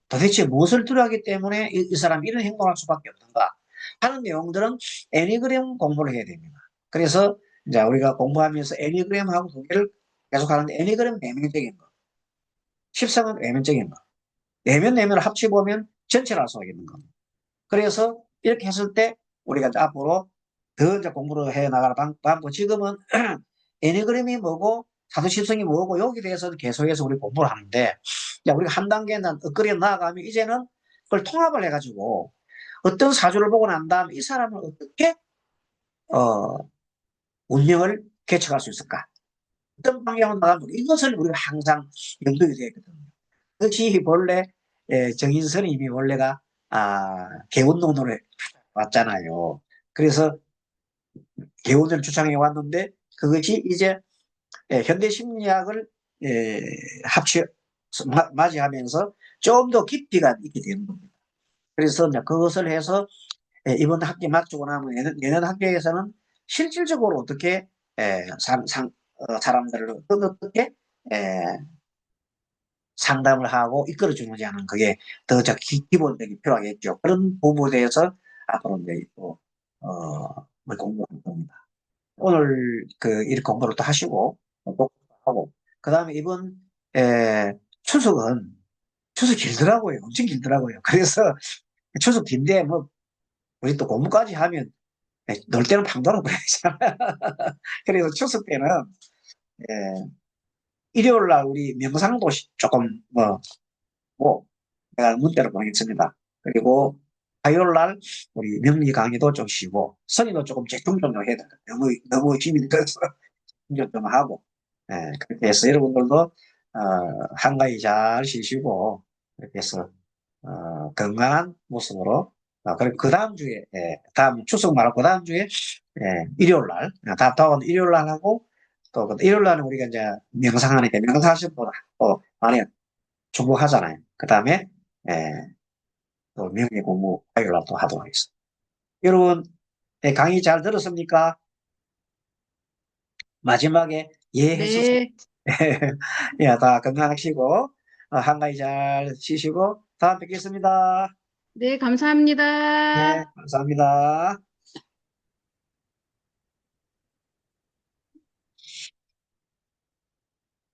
도대체 무엇을 두려워하기 때문에 이 사람이 이런 행동을 할 수밖에 없는가 하는 내용들은 애니그램 공부를 해야 됩니다. 그래서 이제 우리가 공부하면서 애니그램하고 두 개를 계속 하는데 애니그램 내면적인 거, 십성은 외면적인 거, 내면을 합치보면 전체를 알 수가 있는 겁니다. 그래서 이렇게 했을 때 우리가 앞으로 더 이제 공부를 해 나갈 방법, 지금은 애니그램이 뭐고 사도십성이 뭐고 여기에 대해서 계속해서 우리 공부를 하는데 우리가 한 단계는 엇거리에 나아가면 이제는 그걸 통합을 해가지고 어떤 사주를 보고 난 다음에 이 사람을 어떻게 어, 운명을 개척할 수 있을까? 어떤 방향으로 나가면 이것을 우리가 항상 염두에 둬야 되거든요. 그것이 본래 정인선님이 원래가 개운론으로 왔잖아요. 그래서 개운을 주창해 왔는데 그것이 이제 현대 심리학을 합치 맞이하면서 좀 더 깊이가 있게 되는 겁니다. 그래서 이제 그것을 해서 이번 학기 마치고 나면 내년 학기에서는 실질적으로 어떻게 사람들을 어떻게 상담을 하고 이끌어주는지 하는 그게 더 기본적인 필요하겠죠. 그런 부분에 대해서 앞으로 이제 또 공부할 겁니다. 오늘 이렇게 공부를 또 하시고 또 하고 그 다음에 이번 추석은 추석 길더라고요. 엄청 길더라고요. 그래서 추석 긴데 뭐 우리 또 공부까지 하면 놀 때는 방도로 그래야잖아. 그래서 추석 때는 예, 일요일 날 우리 명상도 조금 뭐 내가 문자로 보내겠습니다. 그리고 화요일 날 우리 명리 강의도 좀 쉬고 선의도 조금 집중 좀 해야 돼. 너무 힘이 들어서 충전 좀 하고 그렇게 해서 여러분들도 한가위 잘 쉬시고 그렇게 해서 건강한 모습으로 그리고 그 다음 주에 다음 추석 말고 그 다음 주에 일요일 날 다음 일요일 날 하고 또 일요일 날은 우리가 이제 명상하니까 명상하실 분또 많이 중복하잖아요. 그 다음에 또 명예 공부 화요일 날 또 하도록 하겠습니다. 여러분 강의 잘 들었습니까? 마지막에 예 해주세요. 네, 예, 다 건강하시고 한가위 잘 쉬시고 다음 뵙겠습니다. 네, 감사합니다. 네, 감사합니다.